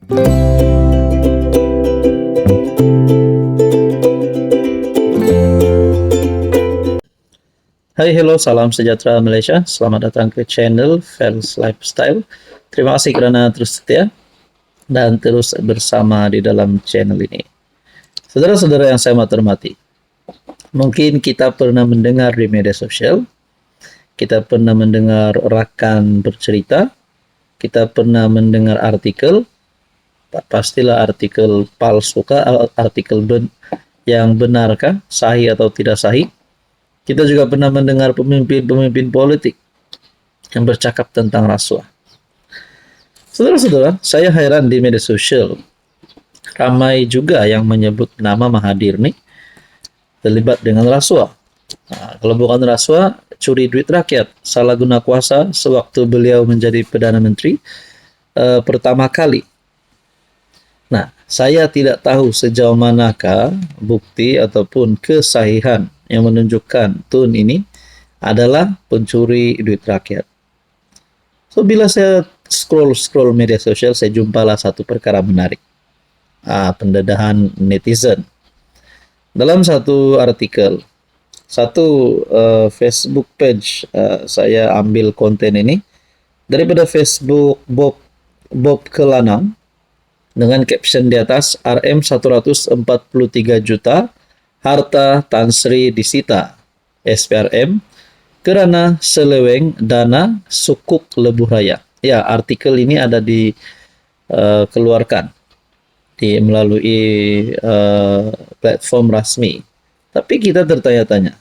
Hai, hello, salam sejahtera Malaysia. Selamat datang ke channel Fels Lifestyle. Terima kasih karena terus setia dan terus bersama di dalam channel ini. Saudara-saudara yang saya hormati, mungkin kita pernah mendengar di media sosial, kita pernah mendengar rakan bercerita, kita pernah mendengar artikel, pastilah artikel palsu kah, artikel yang benarkah, sahih atau tidak sahih. Kita juga pernah mendengar pemimpin-pemimpin politik yang bercakap tentang rasuah. Saudara-saudara, saya heran di media sosial. Ramai juga yang menyebut nama Mahathir nih terlibat dengan rasuah. Nah, kalau bukan rasuah, curi duit rakyat, salah guna kuasa sewaktu beliau menjadi Perdana Menteri pertama kali. Nah, saya tidak tahu sejauh manakah bukti ataupun kesahihan yang menunjukkan Tun ini adalah pencuri duit rakyat. So, bila saya scroll media sosial, saya jumpalah satu perkara menarik. Pendedahan netizen. Dalam satu artikel, satu Facebook page, saya ambil konten ini daripada Facebook Bob Kelanang dengan caption di atas, RM 143 juta harta Tan Sri disita SPRM kerana seleweng dana sukuk lebuh raya. Ya, artikel ini ada dikeluarkan melalui platform rasmi. Tapi kita tertanya-tanya,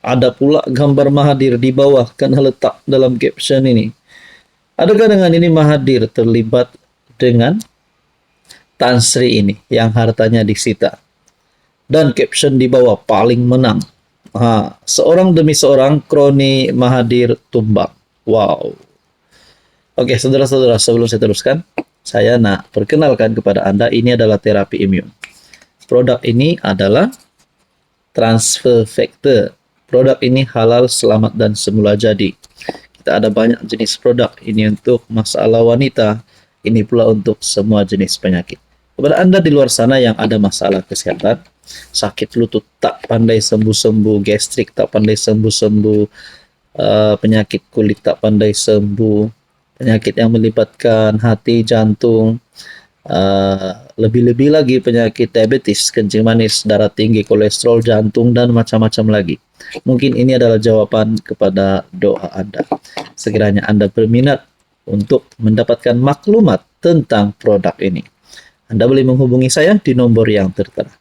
ada pula gambar Mahathir di bawah kena letak dalam caption ini. Adakah dengan ini Mahathir terlibat dengan Tan Sri ini yang hartanya disita? Dan caption di bawah paling menang. Seorang demi seorang kroni Mahathir tumbang. Wow. Oke, saudara-saudara, sebelum saya teruskan, saya nak perkenalkan kepada Anda, ini adalah terapi imun. Produk ini adalah transfer factor. Produk ini halal, selamat, dan semula jadi. Kita ada banyak jenis produk. Ini untuk masalah wanita, ini pula untuk semua jenis penyakit. Kepada Anda di luar sana yang ada masalah kesehatan, sakit lutut tak pandai sembuh-sembuh, gastrik tak pandai sembuh-sembuh, penyakit kulit tak pandai sembuh, penyakit yang melibatkan hati, jantung, lebih-lebih lagi penyakit diabetes, kencing manis, darah tinggi, kolesterol, jantung, dan macam-macam lagi. Mungkin ini adalah jawaban kepada doa Anda. Sekiranya Anda berminat untuk mendapatkan maklumat tentang produk ini, Anda boleh menghubungi saya di nomor yang tertera.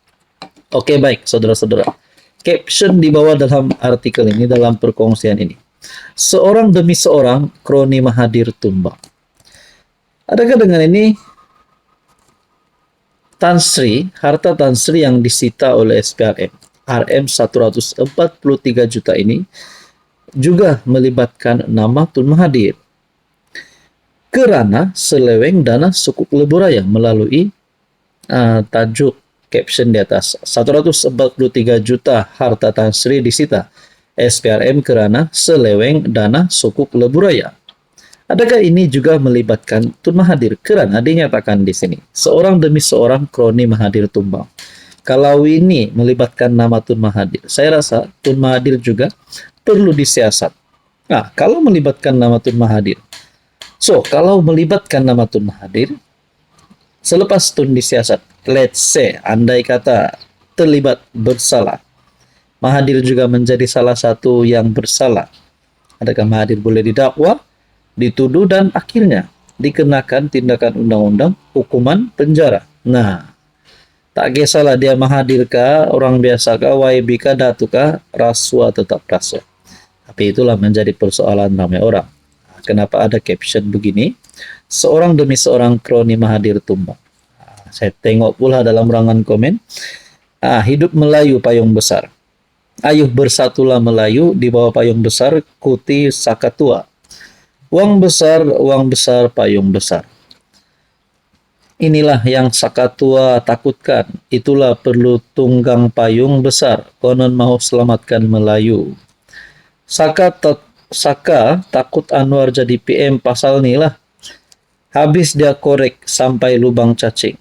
Oke, baik, saudara-saudara. Caption di bawah dalam artikel ini, dalam perkongsian ini. Seorang demi seorang, kroni Mahathir tumbang. Adakah dengan ini Tan Sri, harta Tan Sri yang disita oleh SPRM, RM 143 juta ini, juga melibatkan nama Tun Mahathir kerana seleweng dana sukuk lebuh raya melalui tajuk caption di atas, 143 juta harta Tan Sri disita SPRM kerana seleweng dana sukuk lebuh raya. Adakah ini juga melibatkan Tun Mahathir? Kerana dinyatakan di sini, seorang demi seorang kroni Mahathir tumbang. Kalau ini melibatkan nama Tun Mahathir, saya rasa Tun Mahathir juga perlu disiasat. Nah, kalau melibatkan nama Tun Mahathir, kalau melibatkan nama Tun Mahathir, selepas Tun disiasat, let's say, andai kata terlibat bersalah, Mahathir juga menjadi salah satu yang bersalah. Adakah Mahathir boleh didakwa, dituduh, dan akhirnya dikenakan tindakan undang-undang hukuman penjara? Nah, tak kisahlah dia Mahathir kah, orang biasa kah, YB kah, Datu kah, rasuah tetap rasuah. Tapi itulah menjadi persoalan ramai orang. Kenapa ada caption begini? Seorang demi seorang kroni Mahathir tumbang. Saya tengok pula dalam ruangan komen. Hidup Melayu payung besar. Ayuh bersatulah Melayu di bawah payung besar kuti Sakatua. Uang besar, payung besar. Inilah yang Sakatua takutkan. Itulah perlu tunggang payung besar. Konon mau selamatkan Melayu. Saka takut Anwar jadi PM pasal ni lah. Habis dia korek sampai lubang cacing.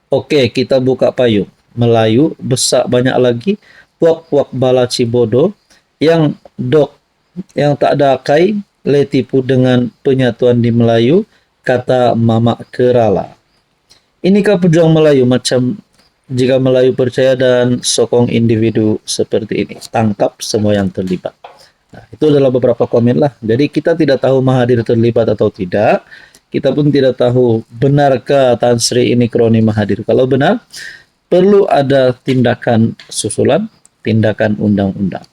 Oke, kita buka payung. Melayu, besar banyak lagi. Puak-puak bala cibodo yang yang tak ada kai, le tipu dengan penyatuan di Melayu, kata Mama Kerala. Inikah pejuang Melayu macam jika Melayu percaya dan sokong individu seperti ini. Tangkap semua yang terlibat. Nah, itu adalah beberapa komen lah. Jadi kita tidak tahu Mahathir terlibat atau tidak. Kita pun tidak tahu benarkah Tan Sri ini kroni Mahathir. Kalau benar, perlu ada tindakan susulan, tindakan undang-undang.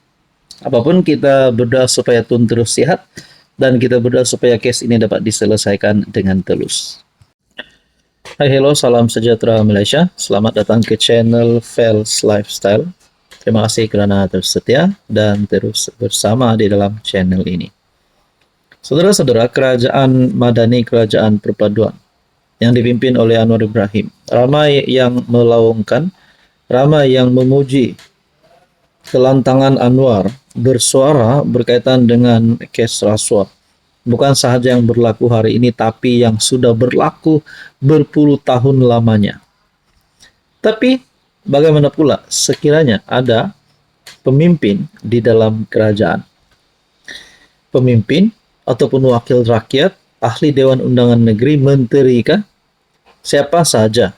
Apapun kita berdoa supaya Tun terus sehat dan kita berdoa supaya case ini dapat diselesaikan dengan telus. Hai, hello, salam sejahtera Malaysia. Selamat datang ke channel Fels Lifestyle. Terima kasih kerana terus setia dan terus bersama di dalam channel ini. Saudara-saudara, Kerajaan Madani, Kerajaan Perpaduan yang dipimpin oleh Anwar Ibrahim, ramai yang melaungkan, ramai yang memuji kelantangan Anwar bersuara berkaitan dengan kes rasuah. Bukan sahaja yang berlaku hari ini, tapi yang sudah berlaku berpuluh tahun lamanya. Tapi bagaimana pula sekiranya ada pemimpin di dalam kerajaan? Pemimpin ataupun wakil rakyat, ahli Dewan Undangan Negeri, menteri kah? Siapa saja,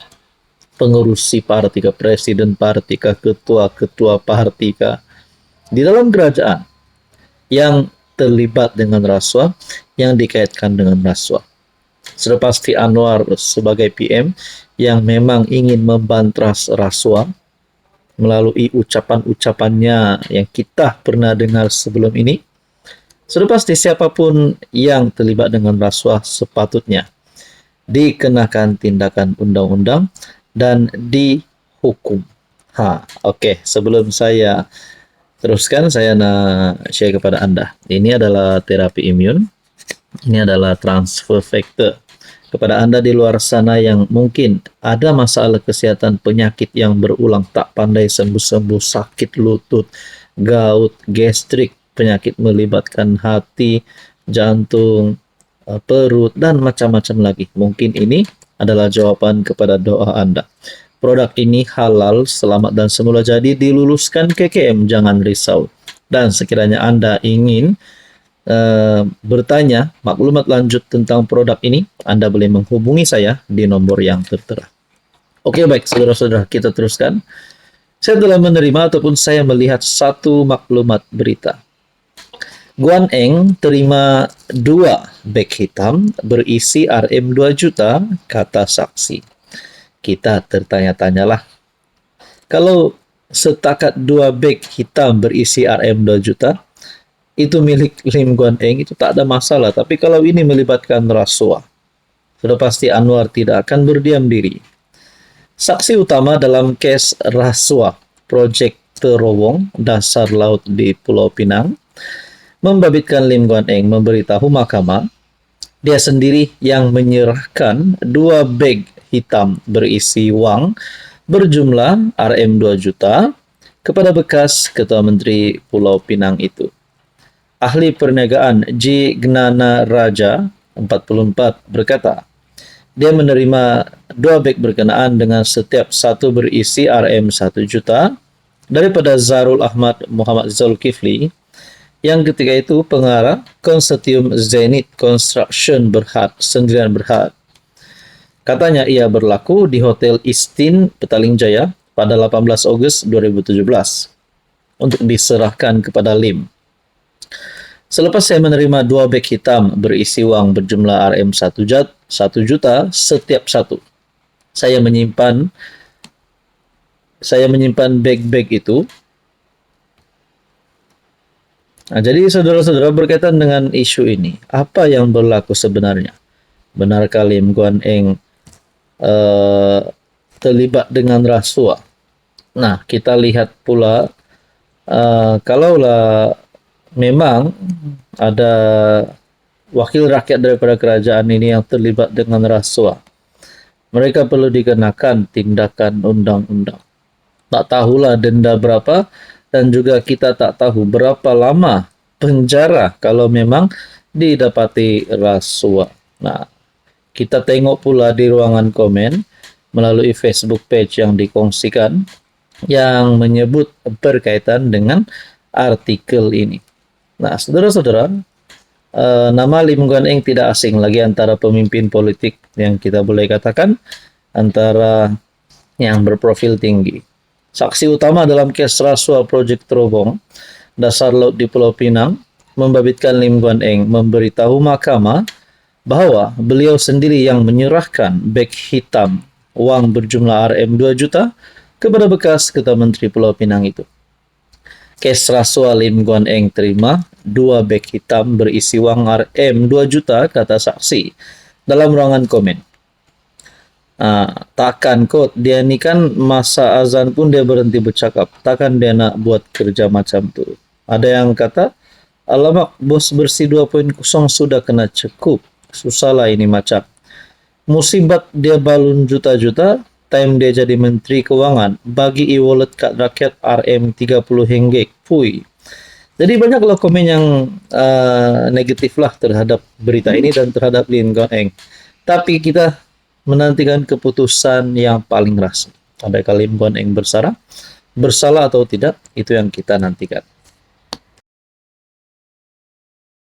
pengurusi parti kah, presiden parti kah, ketua-ketua parti kah, di dalam kerajaan yang terlibat dengan rasuah, yang dikaitkan dengan rasuah. Sudah pasti Anwar sebagai PM yang memang ingin membantras rasuah melalui ucapan-ucapannya yang kita pernah dengar sebelum ini. Sudah pasti siapapun yang terlibat dengan rasuah sepatutnya dikenakan tindakan undang-undang dan dihukum. Oke. Sebelum saya teruskan, saya nak share kepada Anda. Ini adalah terapi imun. Ini adalah transfer factor. Kepada Anda di luar sana yang mungkin ada masalah kesehatan, penyakit yang berulang, tak pandai sembuh-sembuh, sakit lutut, gout, gastrik, penyakit melibatkan hati, jantung, perut, dan macam-macam lagi. Mungkin ini adalah jawaban kepada doa Anda. Produk ini halal, selamat dan semula jadi, diluluskan KKM, jangan risau. Dan sekiranya Anda ingin bertanya maklumat lanjut tentang produk ini, Anda boleh menghubungi saya di nomor yang tertera. Oke, baik saudara-saudara, kita teruskan. Saya telah menerima ataupun saya melihat satu maklumat berita. Guan Eng terima 2 beg hitam berisi RM 2 juta, kata saksi. Kita tertanya-tanyalah, kalau setakat 2 beg hitam berisi RM 2 juta, itu milik Lim Guan Eng, itu tak ada masalah. Tapi kalau ini melibatkan rasuah, sudah pasti Anwar tidak akan berdiam diri. Saksi utama dalam kes rasuah Projek Terowong Dasar Laut di Pulau Pinang membabitkan Lim Guan Eng memberitahu mahkamah dia sendiri yang menyerahkan 2 beg hitam berisi wang berjumlah RM 2 juta kepada bekas Ketua Menteri Pulau Pinang itu. Ahli perniagaan J. Gnana Raja, 44, berkata, dia menerima 2 beg berkenaan dengan setiap satu berisi RM 1 juta daripada Zarul Ahmad Muhammad Zulkifli, yang ketika itu pengarah Konsortium Zenith Construction Berhad, Sendirian Berhad. Katanya ia berlaku di Hotel Istin, Petaling Jaya pada 18 Ogos 2017 untuk diserahkan kepada Lim. Selepas saya menerima 2 beg hitam berisi wang berjumlah RM 1 juta setiap satu, saya menyimpan beg-beg itu. Nah, jadi saudara-saudara, berkaitan dengan isu ini, apa yang berlaku sebenarnya? Benarkah Lim Guan Eng terlibat dengan rasuah? Nah, kita lihat pula, kalaulah memang ada wakil rakyat daripada kerajaan ini yang terlibat dengan rasuah, mereka perlu dikenakan tindakan undang-undang. Tak tahulah denda berapa, dan juga kita tak tahu berapa lama penjara kalau memang didapati rasuah. Nah, Kita tengok pula di ruangan komen melalui Facebook page yang dikongsikan yang menyebut berkaitan dengan artikel ini. Nah, saudara-saudara, nama Lim Guan Eng tidak asing lagi antara pemimpin politik yang kita boleh katakan antara yang berprofil tinggi. Saksi utama dalam kes rasuah proyek terobong dasar laut di Pulau Pinang membabitkan Lim Guan Eng memberitahu mahkamah bahwa beliau sendiri yang menyerahkan beg hitam uang berjumlah Rm 2 juta kepada bekas Ketua Menteri Pulau Pinang itu. Kes rasuah Lim Guan Eng terima 2 beg hitam berisi uang Rm 2 juta, kata saksi dalam ruangan komen. Takkan kot, dia ni kan masa azan pun dia berhenti bercakap. Takkan dia nak buat kerja macam tu. Ada yang kata, alamak, bos bersih 2.0 sudah kena cekup. Susahlah ini macam. Musibat dia balun juta-juta, time dia jadi Menteri Keuangan, bagi e-wallet kad rakyat Rm 30 henggek. Pui. Jadi banyaklah komen yang negatif lah terhadap berita ini dan terhadap Lim Guan Eng. Tapi kita menantikan keputusan yang paling rasmi. Adakah Lim Guan Eng bersalah atau tidak, itu yang kita nantikan.